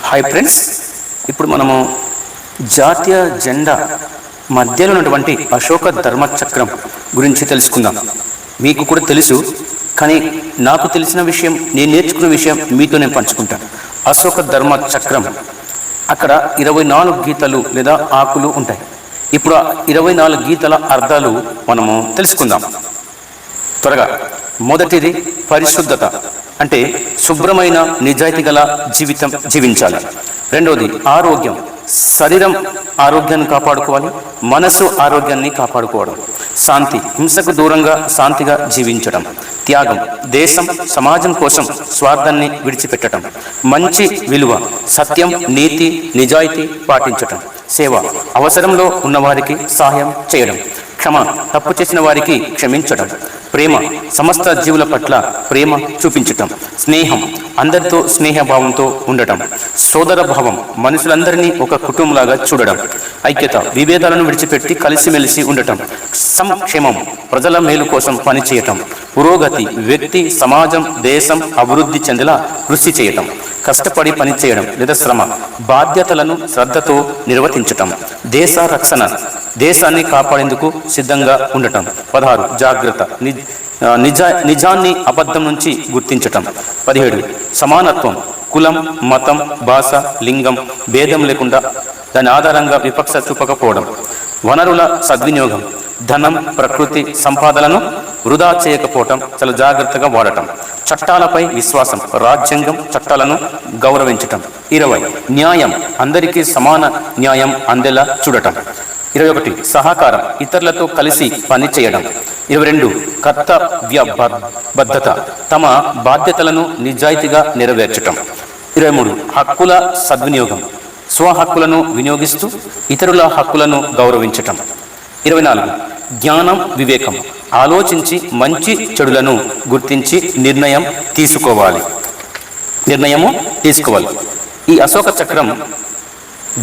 Hi friends, ఇప్పుడు మనము జాతీయ జెండా మధ్యలో ఉన్నటువంటి అశోక ధర్మచక్రం గురించి తెలుసుకుందాం. మీకు కూడా తెలుసు, కానీ నాకు తెలిసిన విషయం, నేను నేర్చుకున్న విషయం మీతో నేను పంచుకుంటాను. అశోక ధర్మచక్రం అక్కడ 24 గీతలు లేదా ఆకులు ఉంటాయి. ఇప్పుడు ఆ 24 గీతల అర్థాలు మనము తెలుసుకుందాం త్వరగా. మొదటిది పరిశుద్ధత, అంటే శుభ్రమైన నిజాయితీ గల జీవితం జీవించాలి. రెండవది ఆరోగ్యం, శరీరం ఆరోగ్యాన్ని కాపాడుకోవాలి, మనసు ఆరోగ్యాన్ని కాపాడుకోవడం. శాంతి, హింసకు దూరంగా శాంతిగా జీవించడం. త్యాగం, దేశం సమాజం కోసం స్వార్థాన్ని విడిచిపెట్టడం. మంచి విలువ, సత్యం, నీతి, నిజాయితీ పాటించటం. సేవ, అవసరంలో ఉన్నవారికి సహాయం చేయడం. క్షమ, తప్పు చేసిన వారికి క్షమించడం. ప్రేమ, సమస్త జీవుల పట్ల ప్రేమ చూపించటం. స్నేహం, అందరితో స్నేహభావంతో ఉండటం. సోదర భావం, మనుషులందరినీ ఒక కుటుంబంలాగా చూడడం. ఐక్యత, విభేదాలను విడిచిపెట్టి కలిసిమెలిసి ఉండటం. సంక్షేమం, ప్రజల మేలు కోసం పనిచేయటం. పురోగతి, వ్యక్తి, సమాజం, దేశం అభివృద్ధి చెందేలా కృషి చేయటం. కష్టపడి పనిచేయడం లేదా శ్రమ, బాధ్యతలను శ్రద్ధతో నిర్వర్తించటం. దేశ రక్షణ, దేశాన్ని కాపాడేందుకు సిద్ధంగా ఉండటం. 16 జాగ్రత్త, నిజాన్ని అబద్ధం నుంచి గుర్తించటం. 17 సమానత్వం, కులం, మతం, భాష, లింగం భేదం లేకుండా దాని ఆధారంగా వివక్ష చూపకపోవడం. వనరుల సద్వినియోగం, ధనం, ప్రకృతి సంపదలను వృధా చేయకపోవటం, చాలా జాగ్రత్తగా వాడటం. చట్టాలపై విశ్వాసం, రాజ్యాంగం చట్టాలను గౌరవించటం. 20 న్యాయం, అందరికీ సమాన న్యాయం అందేలా చూడటం. 21 సహకారం, ఇతరులతో కలిసి పని చేయడం. 22 కర్తవ్యబద్ధత, తమ బాధ్యతలను నిజాయితీగా నెరవేర్చటం. 23 హక్కుల సద్వినియోగం, స్వహక్కులను వినియోగిస్తూ ఇతరుల హక్కులను గౌరవించటం. 24 జ్ఞానం, వివేకం, ఆలోచించి మంచి చెడులను గుర్తించి నిర్ణయము తీసుకోవాలి. ఈ అశోక చక్రం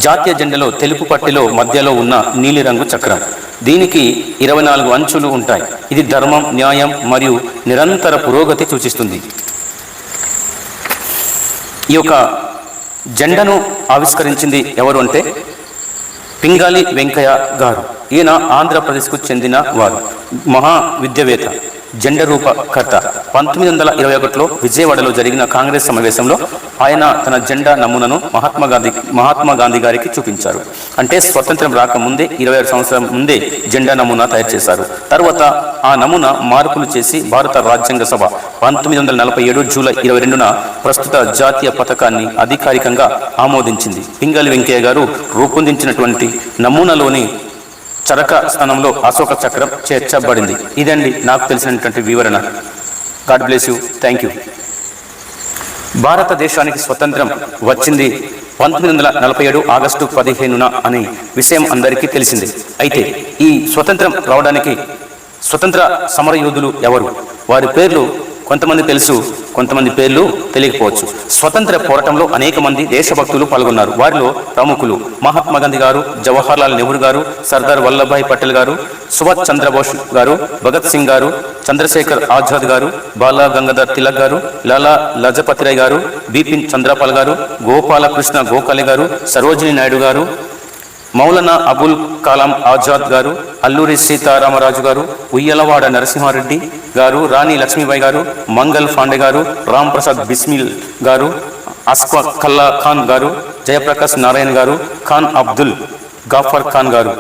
జాతీయ జెండాలో తెలుపు పట్టిలో మధ్యలో ఉన్న నీలిరంగు చక్రం. దీనికి 24 అంచులు ఉంటాయి. ఇది ధర్మం, న్యాయం మరియు నిరంతర పురోగతి సూచిస్తుంది. ఈ యొక్క జెండాను ఆవిష్కరించింది ఎవరు అంటే పింగాళి వెంకయ్య గారు. ఈయన ఆంధ్రప్రదేశ్కు చెందిన వారు. మహా విద్యావేత్త, జెండా రూపకర్త. 1921లో విజయవాడలో జరిగిన కాంగ్రెస్ సమావేశంలో ఆయన తన జెండా నమూనాను మహాత్మా గాంధీ గారికి చూపించారు. అంటే స్వతంత్రం రాకముందే 26 సంవత్సరం ముందే జెండా నమూనా తయారు చేశారు. తర్వాత ఆ నమూనా మార్పులు చేసి భారత రాజ్యాంగ సభ 1947 జూలై 22న ప్రస్తుత జాతీయ పతాకాన్ని అధికారికంగా ఆమోదించింది. పింగాళి వెంకయ్య గారు రూపొందించినటువంటి నమూనాలోని చరక స్థానంలో అశోక చక్రం చేర్చబడింది. ఇదండి నాకు తెలిసినటువంటి వివరణ. God bless you. Thank you. భారతదేశానికి స్వతంత్రం వచ్చింది 1947 ఆగస్టు 15న అనే విషయం అందరికీ తెలిసింది. అయితే ఈ స్వతంత్రం రావడానికి స్వతంత్ర సమరయోధులు ఎవరు? వారి పేర్లు కొంతమంది తెలుసు, కొంతమంది పేర్లు తెలియకపోవచ్చు. స్వతంత్ర పోరాటంలో అనేక మంది దేశభక్తులు పాల్గొన్నారు. వారిలో ప్రముఖులు మహాత్మా గాంధీ గారు, జవహర్లాల్ నెహ్రూ గారు, సర్దార్ వల్లభాయ్ పటేల్ గారు, సుభాష్ చంద్రబోస్ గారు, భగత్ సింగ్ గారు, చంద్రశేఖర్ ఆజాద్ గారు, బాలా గంగాధర్ తిలక్ గారు, లాలా లజపతి రాయ్ గారు, బిపిన్ చంద్రపాల్ గారు, గోపాలకృష్ణ గోఖలే గారు, సరోజిని నాయుడు గారు, మౌలానా అబుల్ కలాం ఆజాద్ గారు, అల్లూరి సీతారామరాజు గారు, ఉయ్యలవాడ నరసింహారెడ్డి గారు, రాణి లక్ష్మీబాయి గారు, మంగల్ పాండే గారు, రామ్ ప్రసాద్ బిస్మిల్ గారు, అస్ఫా కల్లా ఖాన్ గారు, జయప్రకాష్ నారాయణ గారు, ఖాన్ అబ్దుల్ గాఫర్ ఖాన్ గారు.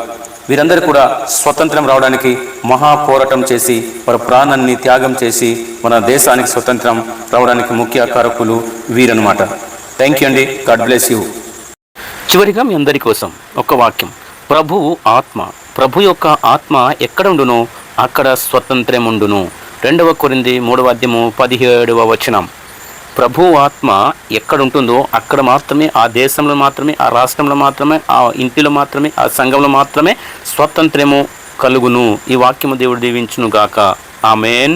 వీరందరూ కూడా స్వతంత్రం రావడానికి మహా పోరాటం చేసి వారి ప్రాణాన్ని త్యాగం చేసి మన దేశానికి స్వతంత్రం రావడానికి ముఖ్య కారకులు వీరన్నమాట. థ్యాంక్ యూ అండి. God bless you. చివరిగా మీ అందరి కోసం ఒక వాక్యం. ప్రభువు ఆత్మ, ప్రభు యొక్క ఆత్మ ఎక్కడ ఉండునో అక్కడ స్వతంత్రం ఉండును. 2 కొరింథీ 3:17 ప్రభు ఆత్మ ఎక్కడ ఉంటుందో అక్కడ మాత్రమే, ఆ దేశంలో మాత్రమే, ఆ రాష్ట్రంలో మాత్రమే, ఆ ఇంటిలో మాత్రమే, ఆ సంఘంలో మాత్రమే స్వతంత్రము కలుగును. ఈ వాక్యము దేవుడు దీవించును గాక. ఆమేన్.